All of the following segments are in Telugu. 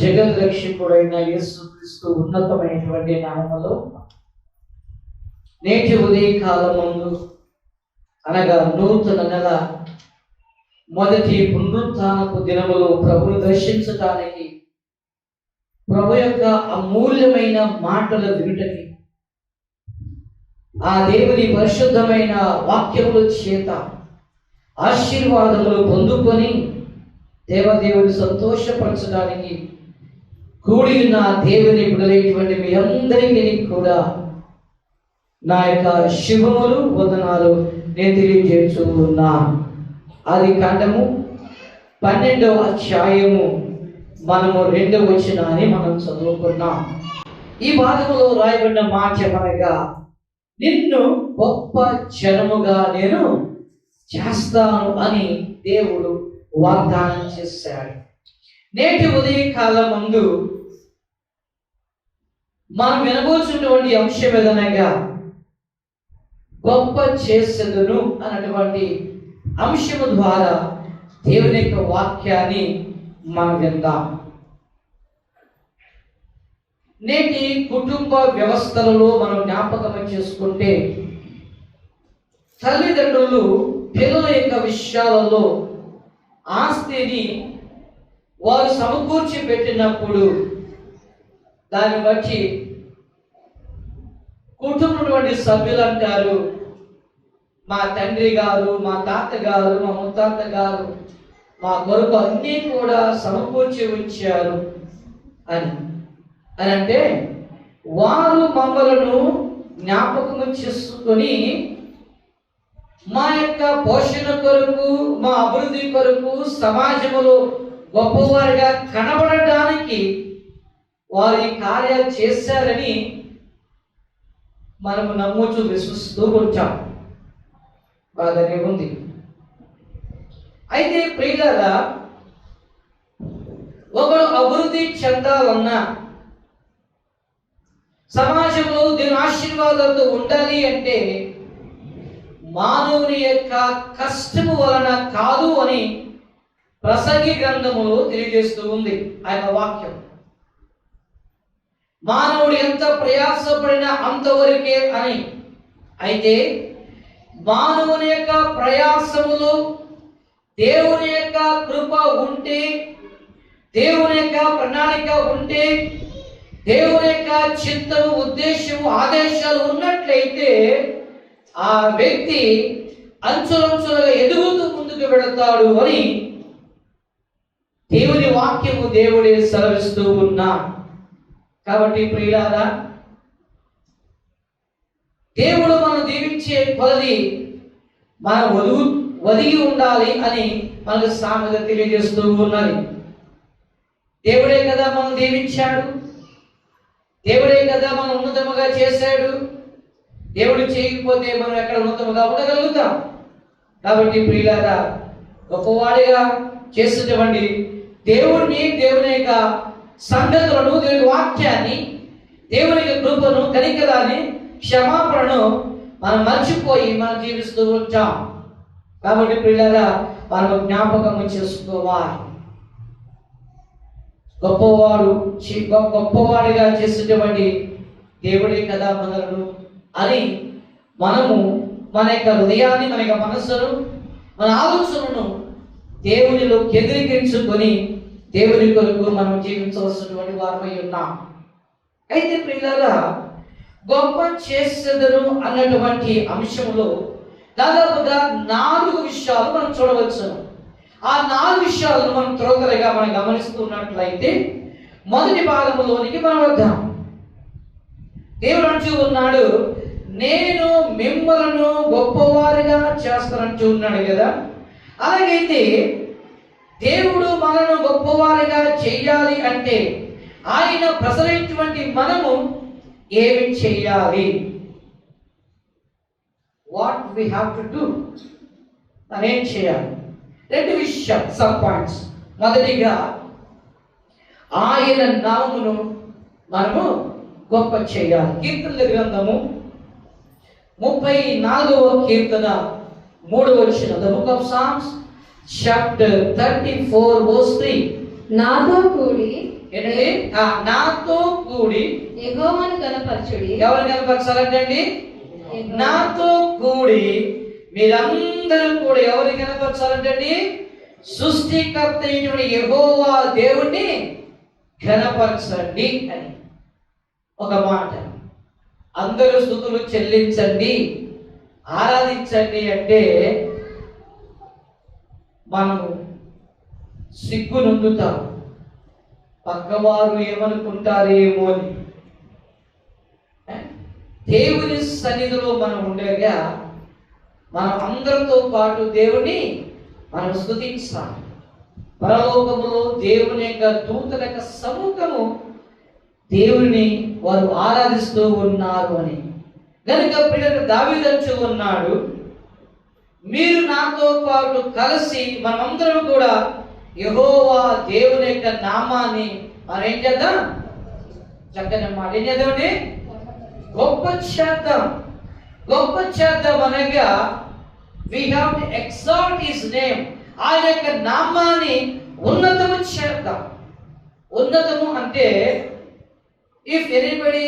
జగద్రక్షకుడైన యేసుక్రీస్తు ఉన్నతమైనటువంటి నామములో నేటి ఉదయకాలమందు అనగా నూతన నెల మొదటి పునరుత్థానపు దినములో ప్రభుని దర్శించడానికి, ప్రభు యొక్క అమూల్యమైన మాటలు వినుటకి, ఆ దేవుని పరిశుద్ధమైన వాక్యముల చేత ఆశీర్వాదములు పొందుకొని దేవదేవుని సంతోషపరచడానికి కూడి ఉన్న దేవుని బిడ్డలైనటువంటి మీ అందరికీ కూడా నా యొక్క శుభములు వందనాలు నేను తెలియజేస్తూ ఉన్నా. ఆది కాండము 12వ అధ్యాయము మనము 2వ వచనాన్ని మనం చదువుకున్నాం. ఈ భాగంలో రాయబడిన మాట ఏమనగా, నిన్ను గొప్ప జనముగా నేను చేస్తాను అని దేవుడు వాగ్దానం చేశాడు. నేటి ఉదయకాలం ముందు మనం వినబోతున్నటువంటి అంశం ఏదనగా గొప్ప చేసేదను అన్నటువంటి అంశము ద్వారా దేవుని యొక్క వాక్యాన్ని మనం విందాం. నేటి కుటుంబ వ్యవస్థలలో మనం జ్ఞాపకం చేసుకుంటే, తల్లిదండ్రులు పిల్లల యొక్క విషయాలలో ఆస్తిని వారు సమకూర్చి పెట్టినప్పుడు దాన్ని బట్టి కుటుంబం సభ్యులు అంటారు, మా తండ్రి గారు, మా తాతగారు, మా ముత్తాత గారు మా కొరకు అన్నీ కూడా సమకూర్చి ఉంచారు అని అంటే వారు మమ్మలను జ్ఞాపకం చేసుకొని మా యొక్క పోషణ కొరకు, మా అభివృద్ధి కొరకు సమాజంలో గొప్పవారిగా కనబడడానికి వారి కార్యాలు చేశారని మనము నమ్ముచూ విశ్వసిస్తూ ఉంటాం. బాగానే ఉంది. అయితే ప్రియులారా, ఒకడు అభివృద్ధి చెందాలన్నా, సమాజంలో దీని ఆశీర్వాదాలతో ఉండాలి అంటే మానవుని యొక్క కష్టము వలన కాదు అని ప్రసంగి గ్రంథములో తెలియజేస్తూ ఉంది ఆ యొక్క వాక్యం. మానవుడు ఎంత ప్రయాసపడినా అంతవరకే అని. అయితే మానవుని యొక్క ప్రయాసములో దేవుని యొక్క కృప ఉంటే, దేవుని యొక్క ప్రణాళిక ఉంటే, దేవుని యొక్క చిత్తము, ఉద్దేశము, ఆదేశాలు ఉన్నట్లయితే ఆ వ్యక్తి అంచులంచులుగా ఎదుగుతూ ముందుకు వెళతాడు అని దేవుని వాక్యము దేవుడే సెలవిస్తూ ఉన్నా. కాబట్టి ప్రియులారా, దేవుడు మనం దీవించే కొలది మనం ఒదిగి ఉండాలి అని మనకు సామెత తెలియజేస్తూ ఉన్నది. దేవుడే కదా మనం దీవించాడు, దేవుడే కదా మనం ఉన్నతముగా చేశాడు. దేవుడు చేయకపోతే మనం ఎక్కడ ఉన్నతముగా ఉండగలుగుతాం? కాబట్టి ప్రియులారా, గొప్పవాడిగా చేస్తున్నటువంటి దేవుడిని, దేవుని యొక్క సంగతులను, దేవుని వాక్యాన్ని, దేవుని యొక్క కృపను, కనికరాన్ని, క్షమాపణను మనం మర్చిపోయి మనం జీవిస్తూ ఉంటాం. కాబట్టి ప్రియులారా, మనం జ్ఞాపకం చేసుకోవాలి. గొప్పవాడిగా చేసేటువంటి దేవుడే కదా మనలను అని మనము మన యొక్క హృదయాన్ని, మన యొక్క మనస్సును, మన ఆలోచనను దేవునిలో కేంద్రీకరించుకొని దేవుని కొరకు మనం జీవించవలసినటువంటి వారమై ఉన్నాం. అయితే ప్రియులారా, గొప్ప చేసేదను అన్నటువంటి అంశంలో దాదాపుగా 4 విషయాలు మనం చూడవచ్చు. ఆ 4 విషయాలను మనం త్వరగా మనం గమనిస్తున్నట్లయితే మొదటి భాగంలోనికి మనం వద్దాం. దేవుడు అంటూ ఉన్నాడు, నేను మిమ్మలను గొప్పవారిగా చేస్తానంటూ ఉన్నాడు కదా. అలాగైతే దేవుడు మనను గొప్పవారిగా చేయాలి అంటే ఆయన ప్రజలైనటువంటి మనము ఏమి చేయాలి? What we have to do, అదేం చేయాలి? 2 విషయాలు, సమ్ పాయింట్స్. మొదటిగా, ఆయన నామమును మనము గొప్ప చేయాలి. కీర్తనల గ్రంథము 34వ కీర్తన 3వ వచనం. The book of Psalms chapter 34 verse 3. నాతో కూడి ఏంటండి? నాతో కూడి యెహోవాను కనపరచుడి. ఎవరు కనపరచాలంటండి? నాతో కూడి మీరందరూ కూడా ఎవరిని కనపరచాలంటండి? సృష్టికర్త అయినటువంటి యెహోవా దేవుణ్ణి కనపరచండి అని ఒక మాట. అందరూ స్తుతులు చెల్లించండి, ఆరాధించండి అంటే మనము సిగ్గు నొందుతాం, పక్కవారు ఏమనుకుంటారేమో అని. దేవుని సన్నిధిలో మనం ఉండగా మనం అందరితో పాటు దేవుని మనం స్తుతించాలి. పరలోకములో దేవుని యొక్క దూతల యొక్క సముఖము దేవుని వారు ఆరాధిస్తూ ఉన్నారు అని. కనుక పిల్లలు దావీదు ఉన్నాడు, మీరు నాతో పాటు కలిసి మనమందరం కూడా యెహోవా దేవుని యొక్క నామాన్ని మనం ఏం చేద్దాం? చక్కని మాట ఏం చేద్దామండి? గొప్ప చేద్దాం. గొప్ప చేద్దాం అనగా we have to exalt his name. ఆయన యొక్క నామాన్ని ఉన్నతము చేద్దాం. ఉన్నతము అంటే if anybody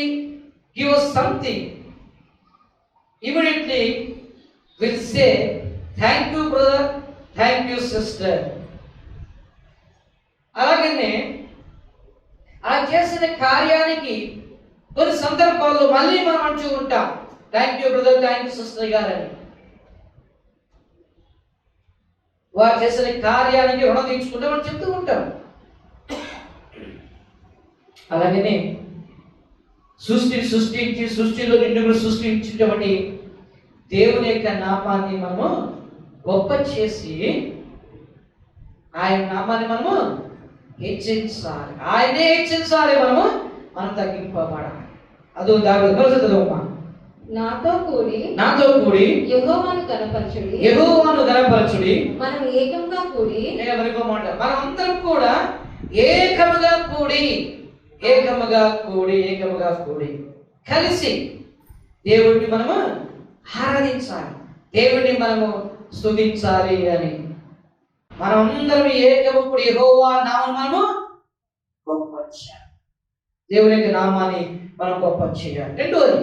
give us something, immediately will say thank you brother, thank you sister. అలాగనే ఆ చేసిన కార్యానికి కొన్ని సందర్భాల్లో మళ్ళీ మనం అంటూ ఉంటాం thank you brother, thank you sister గారని. వారు చేసిన కార్యానికి రుణం తీర్చుకుంటామని చెప్తూ ఉంటాం. అలాగనే సృష్టించి సృష్టిలో నిన్ను సృష్టించినటువంటి దేవుని యొక్క నామాన్ని మనము గొప్ప చేసి ఆయన నామాన్ని మనము హెచ్చించాలి. ఆయనే హెచ్చించాలి, మనం తగ్గింపబడాలి. అదో దావీదు నాతో కూడి యెహోవాను కనపరచుడి. మనం ఏకంగా కూడి మాట మనం అందరం కూడా ఏకముగా కూడి కలిసి దేవుడిని మనము ఆరాధించాలి, దేవుడిని మనము స్తుతించాలి అని. మనం అందరం ఏకము కూడి యెహోవా నామమును మనము గొప్ప చేయాలి. దేవుని యొక్క నామాన్ని మనం గొప్ప చేయాలి. రెండోది,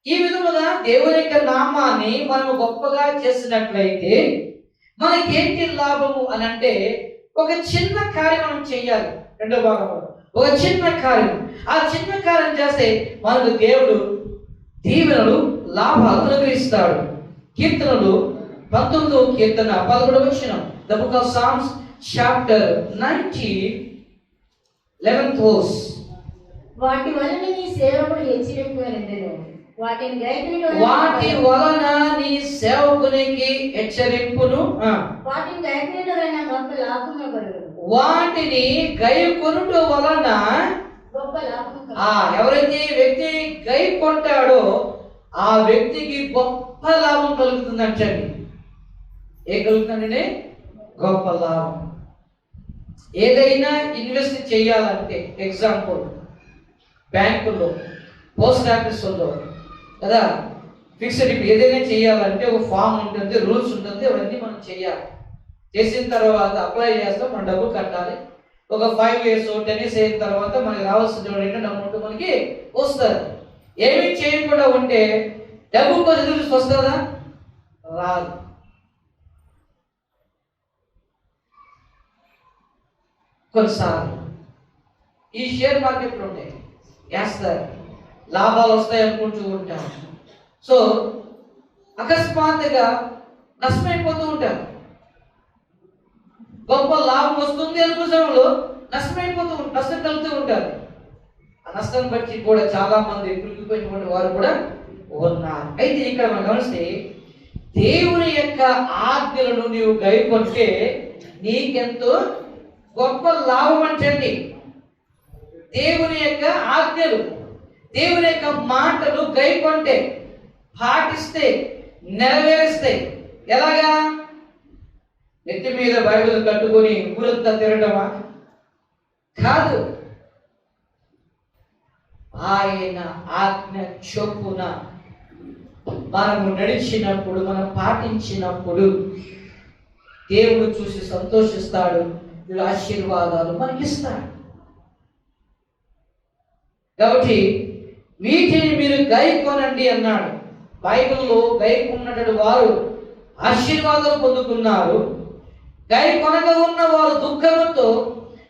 ఈ విధముగా దేవుని యొక్క నామాన్ని మనము గొప్పగా చేసినట్లయితే మనకేంటి లాభము అని అంటే ఒక చిన్న కార్యం మనం చేయాలి. రెండో భాగంలో ఒక చిన్న కార్యం, ఆ చిన్న కార్యం చేస్తే మనకు దేవుడు దీవెనలు లాభాలు అనుగ్రహిస్తాడు. కీర్తనలు 19వ కీర్తన 11వ వచనం, the book of psalms chapter 90 11th verse. వాటి వలన నీ సేవకుడు హెచ్చరింపునెందెను. వాటి వలన నీ సేవకునికి హెచ్చరింపును. వాటిని గైకొనుట వలన గొప్ప లాభము. ఎవరైతే వ్యక్తి గై కొంటాడో ఆ వ్యక్తికి గొప్ప లాభం కలుగుతుంది అంటండి. ఏం కలుగుతుందండి? గొప్ప లాభం. ఏదైనా ఇన్వెస్ట్ చేయాలంటే, ఎగ్జాంపుల్ బ్యాంకుల్లో, పోస్ట్ ఆఫీసుల్లో కదా, ఫిక్స్డ్ ఏదైనా చేయాలంటే ఒక ఫామ్ ఉంటుంది, రూల్స్ ఉంటుంది, అవన్నీ మనం చేయాలి. చేసిన తర్వాత అప్లై చేస్తాం, మనం డబ్బులు కట్టాలి. ఒక 5 years 10 years అయిన తర్వాత మనకి రావాల్సిన అమౌంట్ మనకి వస్తుంది. ఏమీ చేయకుండా ఉంటే డబ్బు కొంచెం చూసి వస్తుందా? రాదు. కొన్నిసార్లు ఈ షేర్ మార్కెట్లు ఉంటాయి, వేస్తారు, లాభాలు వస్తాయి అనుకుంటూ ఉంటాం. సో అకస్మాత్తుగా నష్టమైపోతూ ఉంటారు. గొప్ప లాభం వస్తుంది అనుకున్న సమయంలో నష్టం కలుగుతూ ఉంటారు. ఆ నష్టాన్ని బట్టి కూడా చాలా మంది కృంగిపోయినటువంటి వారు కూడా ఉన్నారు. అయితే ఇక్కడ మనం గమనిస్తే దేవుని యొక్క ఆజ్ఞలను నీవు గైకొంటే నీకెంతో గొప్ప లాభం అంటండి. దేవుని యొక్క ఆజ్ఞలు, దేవుని యొక్క మాటలు గైకొంటే, పాటిస్తే, నెరవేరిస్తే. ఎలాగా? నెత్తి మీద బైబిల్ కట్టుకొని ఊరంతా తిరగటమా? కాదు. ఆయన ఆజ్ఞ చొప్పున మనము నడిచినప్పుడు, మనం పాటించినప్పుడు దేవుడు చూసి సంతోషిస్తాడు, వీళ్ళ ఆశీర్వాదాలు మనకిస్తాడు. కాబట్టి వీటిని మీరు గైకొనండి అన్నాడు. బైబిల్లో గైకొన్నటువంటి వారు ఆశీర్వాదాలు పొందుకున్నారు. గైకొనక ఉన్న వారు దుఃఖంతో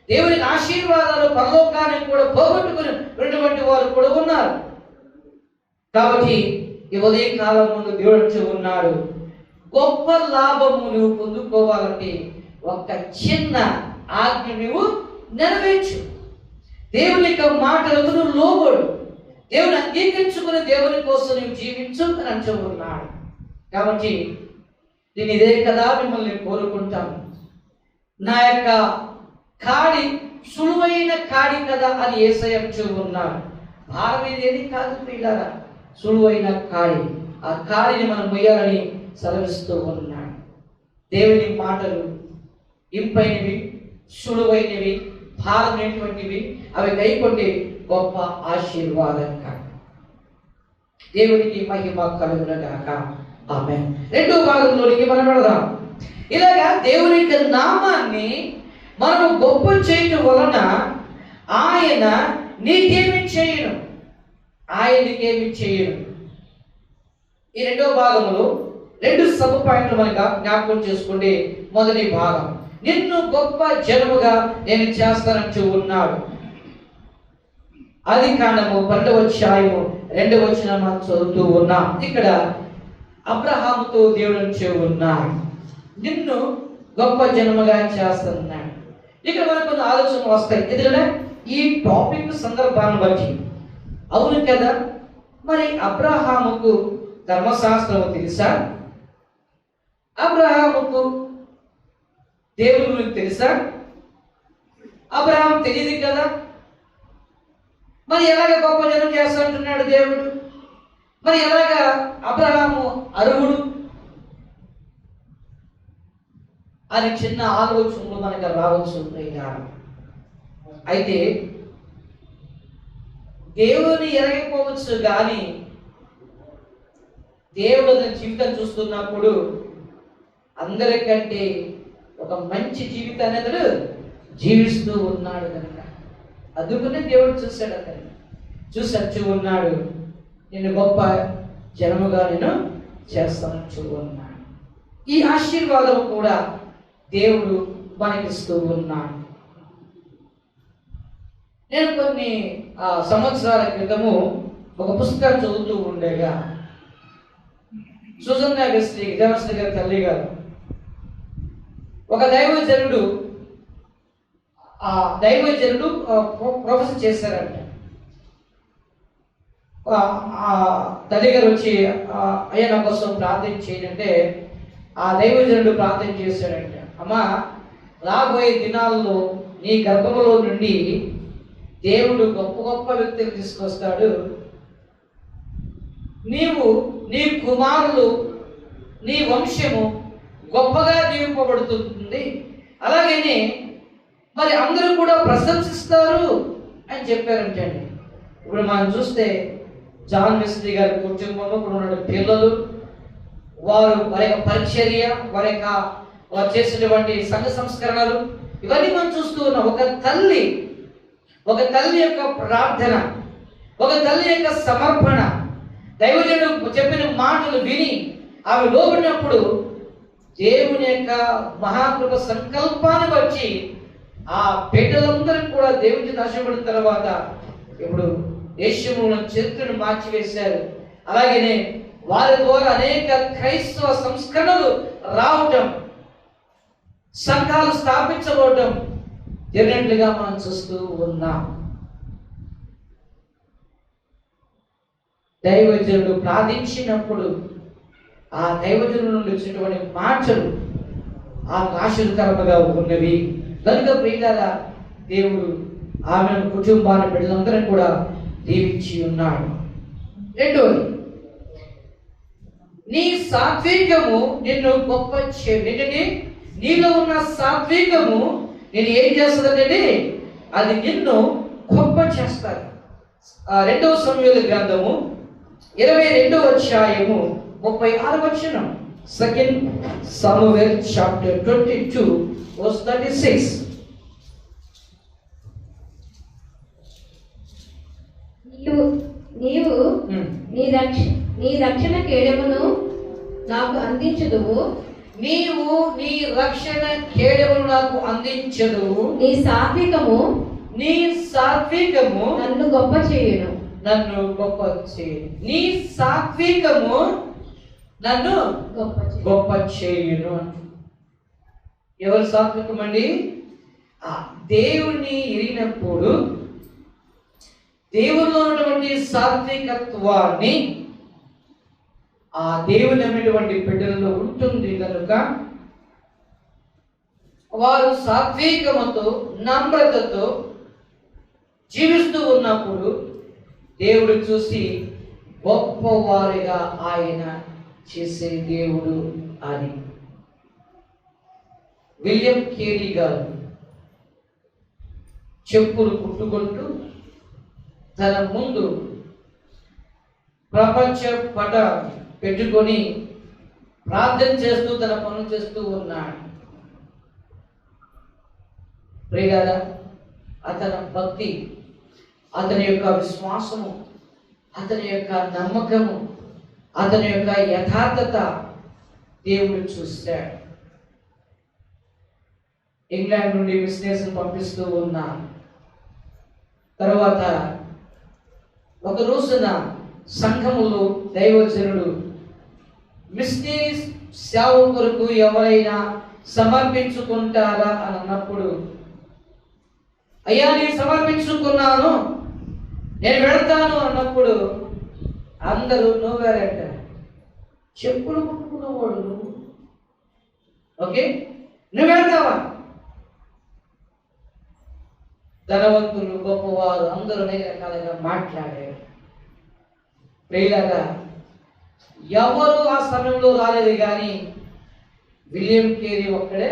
దేవుని ఆశీర్వాదాలు పరలోకానికి కూడా పోగొట్టుకున్నటువంటి వారు కూడా ఉన్నారు. కాబట్టి ఈ ఉదయం కాలం ముందు దేవుడు ఉన్నాడు, గొప్ప లాభము నువ్వు పొందుకోవాలంటే ఒక చిన్న ఆజ్ఞ నువ్వు నెరవేర్చు. దేవుని యొక్క మాటలకు నువ్వు లోబడు, దేవుని అంగీకరించుకుని దేవుని కోసం నువ్వు జీవించు అని అంటూ ఉన్నాడు. కాబట్టి నేను ఇదే కదా మిమ్మల్ని కోరుకుంటాను, నా యొక్క కాడి సులువైన కాడి కదా అని యేసయ్య అంటూ ఉన్నాడు. భారం ఏది కాదు పిల్లరా, సులువైన కాడి. ఆ కాడిని మనం మొయ్యాలని సెలవిస్తూ ఉన్నాడు. దేవుని మాటలు ఇంపైనవి, సులువైనవి, భారమైనటువంటివి, అవి గైకొండే గొప్ప ఆశీర్వాదంగా. దేవునికి మహిమ కలుగునగాక. ఆమేన్. రెండో భాగంలోనికి మనం వెళదాం. ఇలాగా దేవుని యొక్క నామాన్ని మనము గొప్ప చేయటం వలన ఆయన నీకేమి చేయను, ఆయనకేమి చేయను. ఈ రెండో భాగంలో 2 సబ్ పాయింట్లు మనకు జ్ఞాపకం చేసుకుంటే, మొదటి భాగం నిన్ను గొప్ప జనముగా నేను చేస్తానంటూ ఉన్నాడు. ఆదికాండము 12వ అధ్యాయము 2వ వచనం మనం చదువుతూ ఉన్నాం. ఇక్కడ అబ్రహాముతో దేవుడు అంటూ ఉన్నాడు, నిన్ను గొప్ప జనముగా చేస్తున్నాడు. ఇక్కడ మనకు కొన్ని ఆలోచనలు వస్తాయి. ఎందుకంటే ఈ టాపిక్ సందర్భాన్ని బట్టి, అవును కదా, మరి అబ్రహాముకు ధర్మశాస్త్రం తెలుసా? అబ్రహాముకు దేవుని గురించి తెలుసా? అబ్రహాం తెలియదు కదా, మరి ఎలాగ గొప్ప జనం చేస్తాంటున్నాడు దేవుడు? మరి ఎలాగ అబ్రహాము అర్హుడు అని చిన్న ఆలోచనలు మనకు రావచ్చు. అయితే దేవుని ఎరగకపోవచ్చు, కానీ దేవుడు అతని జీవితం చూస్తున్నప్పుడు అందరికంటే ఒక మంచి జీవితాన్ని అతడు జీవిస్తూ ఉన్నాడు కనుక అందుకనే దేవుడు చూశాడు, అతన్ని చూసి వచ్చి ఉన్నాడు, నిన్ను గొప్ప జనముగా నేను చేస్తాను ఉన్నాడు. ఈ ఆశీర్వాదం కూడా దేవుడు మనకిస్తూ ఉన్నాడు. నేను కొన్ని సంవత్సరాల క్రితము ఒక పుస్తకం చదువుతూ ఉండేగా, సుజన్ అగస్త్రి దేవశ్రీ గారి తల్లి గారు ఒక దైవజనుడు ప్రొఫెసర్ చేశారంట. తల్లి గారు వచ్చి అయ్యా నా కోసం ప్రార్థన చేయంటే ఆ దైవజనుడు ప్రార్థన చేశాడంట, అమ్మా రాబోయే దినాల్లో నీ గర్భంలో నుండి దేవుడు గొప్ప గొప్ప వ్యక్తులు తీసుకొస్తాడు, నీవు నీ కుమారులు నీ వంశము గొప్పగా దీవింపబడుతుంది, అలాగనే మరి అందరూ కూడా ప్రశంసిస్తారు అని చెప్పారంటండి. ఇప్పుడు మనం చూస్తే జాన్ వెస్లీ గారి కుటుంబంలో ఉన్న పిల్లలు, వారి యొక్క పరిచర్య, వారు చేసినటువంటి సంఘ సంస్కరణలు, ఇవన్నీ మనం చూస్తూ ఉన్నాం. ఒక తల్లి యొక్క ప్రార్థన, ఒక తల్లి యొక్క సమర్పణ, దైవజనుడు చెప్పిన మాటలు విని ఆమె లోబడినప్పుడు దేవుని యొక్క మహాకృప సంకల్పాన్ని వచ్చి ఆ బిడ్డలందరూ కూడా దేవునికి దర్శనపడిన తర్వాత ఇప్పుడు దేశంలో చరిత్రను మార్చివేశారు. అలాగనే వారి ద్వారా అనేక క్రైస్తవ సంస్కరణలు రావటం, సంఘాలు స్థాపించబడటం జరిగినట్లుగా మనం చూస్తూ ఉన్నాం. దైవజనుడు ప్రార్థించినప్పుడు ఆ దైవజనుల నుండి వచ్చినటువంటి మాటలు ఆశీర్కరముగా ఉన్నవి కనుక ప్రియులారా, దేవుడు ఆమె కుటుంబాన్ని బిడ్డలందరూ కూడా దీవించి ఉన్నాడు. రెండోది, నీ సాత్వికము నిన్ను గొప్ప చేయండి. నీలో ఉన్న సాత్వికము నేను ఏం చేస్తుందంటే అది నిన్ను గొప్ప చేస్తాను. 2వ సమూయేలు గ్రంథము 22వ అధ్యాయము 36వ వచనం. 2 Samuel chapter 22 verse 36. నీవు నీ రక్షణ కేడమును నాకు అందించుదువు. నీవు నీ రక్షణ కేడమును నాకు అందించదువు. నీ సాత్వికము నన్ను గొప్ప చేయును. నీ సాత్వికము నన్ను గొప్ప చేయును. ఎవరు సాత్వికం అండి? దేవుణ్ణి ఎరిగినప్పుడు దేవునిలో ఉన్నటువంటి సాత్వికత్వాన్ని ఆ దేవుని అనేటువంటి బిడ్డలలో ఉంటుంది కనుక వారు సాత్వికముతో నమ్రతతో జీవిస్తూ ఉన్నప్పుడు దేవుడు చూసి గొప్పవారిగా ఆయన చేసే దేవుడు అని. విలియం కేరీ గారు చెప్పులు కుట్టుకుంటూ తన ముందు ప్రపంచ పట పెట్టుకొని ప్రార్థన చేస్తూ తన పనులు చేస్తూ ఉన్నాడు. ప్రియులారా, అతని భక్తి, అతని యొక్క విశ్వాసము, అతని యొక్క నమ్మకము, అతని యొక్క యథార్థత దేవుడు చూశాడు. ఇంగ్లాండ్ నుండి మిషనరీస్ని పంపిస్తూ ఉన్నారు. తర్వాత ఒక రోజున సంఘములో దైవజనుడు మిషనరీ సేవ కొరకు ఎవరైనా సమర్పించుకుంటారా అని అన్నప్పుడు, అయ్యా నేను సమర్పించుకున్నాను, నేను వెళ్తాను అన్నప్పుడు అందరూ నవ్వారంట. చెప్పులు కుట్టుకున్నవాడు నువ్వు, ఓకే నువ్వు వెళ్తావా? ధనవంతులు, గొప్పవారు అందరూ అనేక రకాలుగా మాట్లాడారు. ప్రియులారా, ఎవరు ఆ సమయంలో రాలేదు, కానీ విలియం కేరీ ఒక్కడే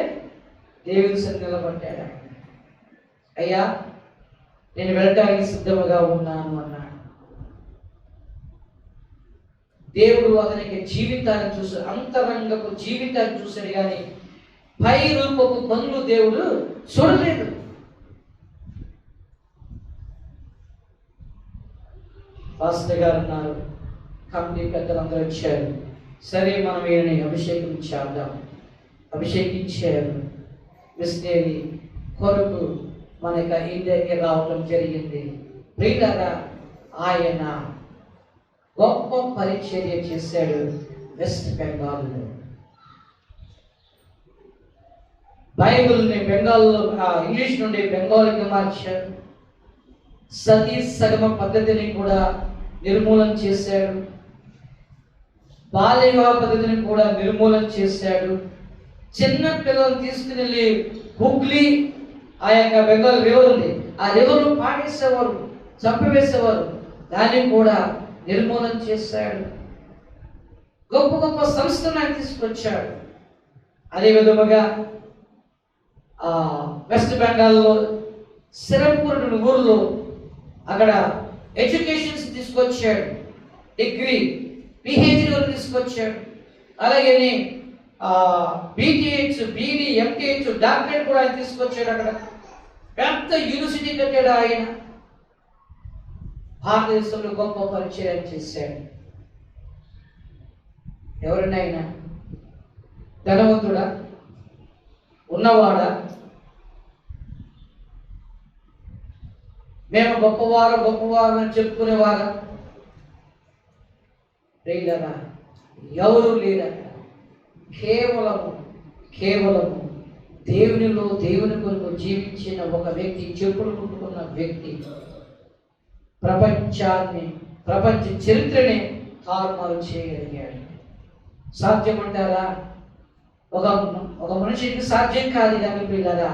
దేవుని సన్నిధిలో నిలబడ్డాడు. అయ్యా నేను వెళ్ళటానికి సిద్ధముగా ఉన్నాను అన్నాడు. దేవుడు అతనికి జీవితాన్ని చూసాడు, అంతరంగపు జీవితాన్ని చూశాడు, కానీ పై రూపపు పనులు దేవుడు చూడలేదు. పాస్టర్ గారు ఉన్నారు, కమిటీ పెద్దలందరూ వచ్చారు. సరే మనం ఈయనని అభిషేకం చేద్దాం. అభిషేకించారు. మిషనరీ కొరకు మన యొక్క ఇండియాకి రావడం జరిగింది. ప్రియులారా, ఆయన గొప్ప పరిచర్య చేశాడు వెస్ట్ బెంగాల్లో. బైబిల్ని బెంగాల్లో ఇంగ్లీష్ నుండి బెంగాలీకి మార్చాడు. సతీ సగమ పద్ధతిని కూడా నిర్మూలన చేశాడు. బాల్య వివాహ పద్ధతిని కూడా నిర్మూలన చేశాడు. చిన్న పిల్లలను తీసుకుని వెళ్ళి హుగ్లీ, ఆ యొక్క బెంగాల్ రివర్ ఉంది, ఆ రివర్ను పాడేసేవారు, చంపివేసేవారు, దాన్ని కూడా నిర్మూలన చేశాడు. గొప్ప గొప్ప సంస్థను ఆయన తీసుకొచ్చాడు. అదే విధముగా వెస్ట్ బెంగాల్లో సిరంపూర్ ఊరిలో అక్కడ ఎడ్యుకేషన్స్ తీసుకొచ్చాడు. డిగ్రీ, పిహెచ్డి వరకు తీసుకొచ్చాడు. అలాగే బీటీహెచ్, బీడీ, ఎంటీహెచ్, డాక్టరేట్ కూడా ఆయన తీసుకొచ్చాడు. అక్కడ పెద్ద యూనివర్సిటీ కట్టాడు ఆయన. భారతదేశంలో గొప్ప పరిచయం చేశాడు. ఎవరైనా ఆయన ధనవంతుడా, ఉన్నవాడా? మేము గొప్పవారు అని చెప్పుకునేవారా? ప్రియులారా, ఎవరు లేరట. కేవలము దేవునిలో దేవుని కొరకు జీవించిన ఒక వ్యక్తి, చెప్పులు కుట్టుకున్న వ్యక్తి ప్రపంచ చరిత్రని తారుమారు చేయగలిగాడు. సాధ్యమంటారా? ఒక మనిషికి సాధ్యం కాదు, కానీ ప్రియులారా,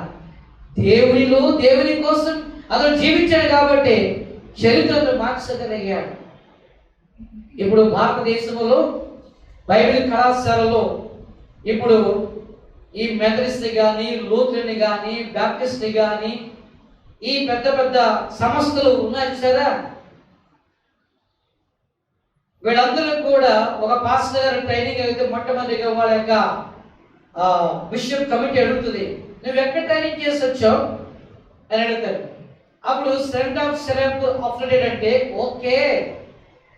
దేవుని కోసం అతను జీవించాడు కాబట్టి చరిత్రను మార్చగలిగాడు. ఇప్పుడు భారతదేశంలో బైబిల్ కళాశాలలో ఇప్పుడు ఈ మెథడిస్ట్ కానీ, లూథరన్ కానీ, బ్యాప్టిస్ట్ కానీ, ఈ పెద్ద పెద్ద సంస్థలు ఉన్నాయి చూసారా, వీళ్ళందరూ కూడా ఒక పాస్టర్ గారు ట్రైనింగ్ అయితే మొట్టమొదటిగా వాళ్ళ యొక్క బిషప్ కమిటీ అడుగుతుంది, నువ్వు ఎక్కడ ట్రైనింగ్ చేసి వచ్చావు అని అడుగుతారు. అప్పుడు సెంట్ ఆఫ్ సెరప్ అఫ్లెటెడ్ అంటే ఓకే,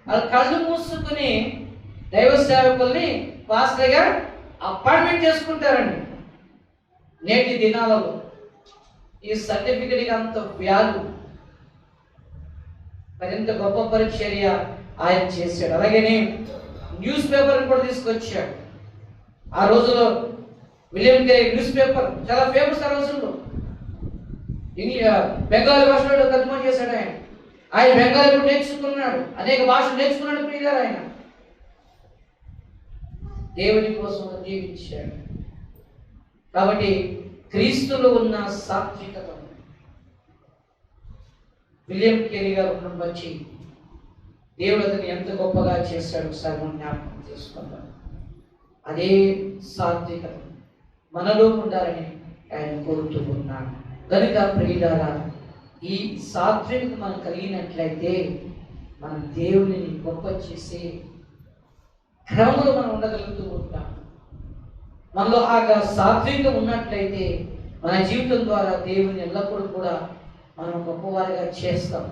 వాళ్ళు కళ్ళు మూసుకుని దైవ సేవకుల్ని పాస్టర్గా అపాయింట్మెంట్ చేసుకుంటారండి. నేటి దినాలలో ఈ సర్టిఫికెట్కి అంత వాల్యూ, మరింత గొప్ప పరిచర్య ఆయన చేశాడు. అలాగనే న్యూస్ పేపర్ని కూడా తీసుకొచ్చాడు. ఆ రోజులో విలియం కేరీ న్యూస్ పేపర్ చాలా ఫేమస్. ఆ రోజుల్లో బెంగాలీ భాషలో తర్జుమా చేశాడు ఆయన. ఆయన బెంగాలీ కూడా నేర్చుకున్నాడు, అనేక భాషలు నేర్చుకున్నాడు ప్రియులారా. ఆయన దేవుని కోసం జీవించాడు. కాబట్టి క్రీస్తులో ఉన్న సాత్వికత విలియం కేరీ గారు బట్టి దేవుడు అతన్ని ఎంత గొప్పగా చేశాడు ఒకసారి మనం జ్ఞాపకం చేసుకుందాం. అదే సాత్వికత మనలో ఉండాలని ఆయన కోరుతూ ఉన్నాడు. కనుక ప్రియులారా, ఈ సాత్వికత మనం కలిగినట్లయితే మనం దేవుని గొప్ప చేసే క్రమంలో మనం ఉండగలుగుతూ ఉంటాం. మనలో ఆ సాత్వికత ఉన్నట్లయితే మన జీవితం ద్వారా దేవుని ఎల్లప్పుడూ కూడా మనం గొప్పవారిగా చేస్తాం.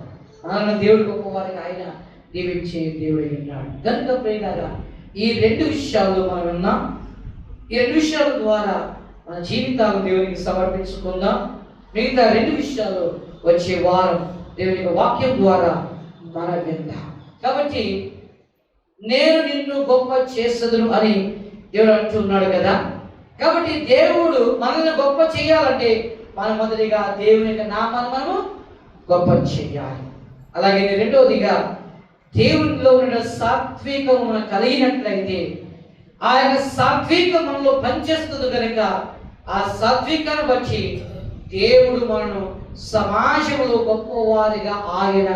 మనల్ని దేవుడు గొప్పవారిగా ఆయన దీవించే దేవుడు ఉన్నాడు. కనుక ప్రియులారా, ఈ రెండు విషయాలు మనం విన్నాం. ఈ రెండు విషయాల ద్వారా మన జీవితాలను దేవునికి సమర్పించుకుందాం. మిగతా రెండు విషయాలు వచ్చే వారం దేవుని వాక్యం ద్వారా మనం విందాం. కాబట్టి నేను నిన్ను గొప్ప చేసదును అని దేవుడు అంటున్నాడు కదా. కాబట్టి దేవుడు మనల్ని గొప్ప చేయాలంటే మనం మొదటిగా దేవుని యొక్క నామాన్ని మనము గొప్ప చేయాలి. అలాగే రెండవదిగా దేవునిలో ఉన్న సాత్వికం మనం కలిగినట్లయితే ఆ యొక్క సాత్వికం మనలో పనిచేస్తుంది కనుక ఆ సాత్వికాన్ని బట్టి దేవుడు మనను సమాజంలో గొప్పవారిగా ఆయన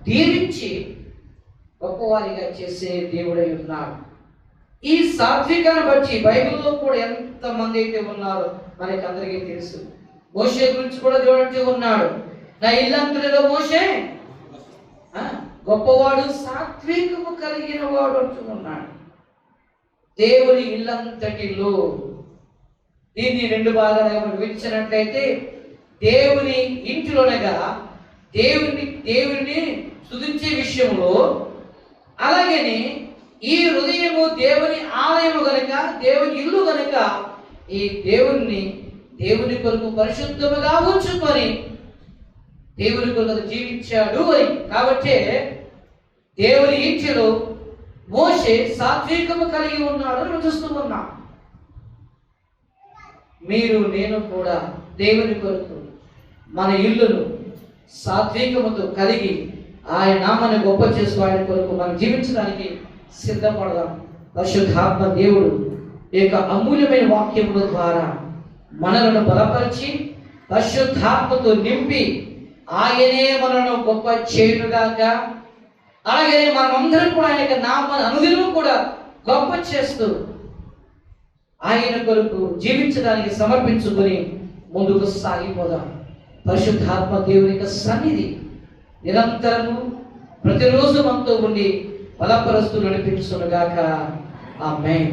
దీవించి గొప్పవారిగా చేసే దేవుడై ఉన్నాడు. ఈ సాత్వికాన్ని బట్టి బైబిల్లో కూడా ఎంతమంది అయితే ఉన్నారో మనకి అందరికీ తెలుసు. మోషే గురించి కూడా దేవుడు ఉన్నాడు, నా ఇల్లంతటిలో మోషే గొప్పవాడు, సాత్వికము కలిగిన వాడు అంటున్నాడు. దేవుని ఇల్లంతటిలో దీన్ని రెండు భాగాలుగా విభజించినట్లయితే దేవుని ఇంటిలోనగా దేవుని స్తుతించే విషయంలో, అలాగని ఈ హృదయము దేవుని ఆలయము గనుక, దేవుని ఇల్లు గనుక ఈ దేవుని కొరకు పరిశుద్ధముగా ఉంచుకొని దేవుని కొరకు జీవించాడు అని. కాబట్టి దేవుని ఇంటిలో మోషే సాత్వికము కలిగి ఉన్నాడు అని చూస్తూ ఉన్నాం. మీరు నేను కూడా దేవుని కొరకు మన ఇల్లును సాత్వికముతో కలిగి ఆయన నామాన్ని గొప్ప చేస్తూ ఆయన కొరకు మనం జీవించడానికి సిద్ధపడదాం. పరిశుద్ధాత్మ దేవుడు ఈ యొక్క అమూల్యమైన వాక్యముల ద్వారా మనలను బలపరిచి పరిశుద్ధాత్మతో నింపి ఆయనే మనను గొప్ప చేయునుగాక. అలాగే మనమందరం కూడా ఆయన యొక్క నామాన్ని అనుదినము కూడా గొప్ప చేస్తూ ఆయన కొరకు జీవించడానికి సమర్పించుకొని ముందుకు సాగిపోదాం. పరిశుద్ధాత్మ దేవుని యొక్క సన్నిధి నిరంతరము ప్రతిరోజు మనతో ఉండి బలపరుస్తూ నడిపించునుగాక. ఆమేన్.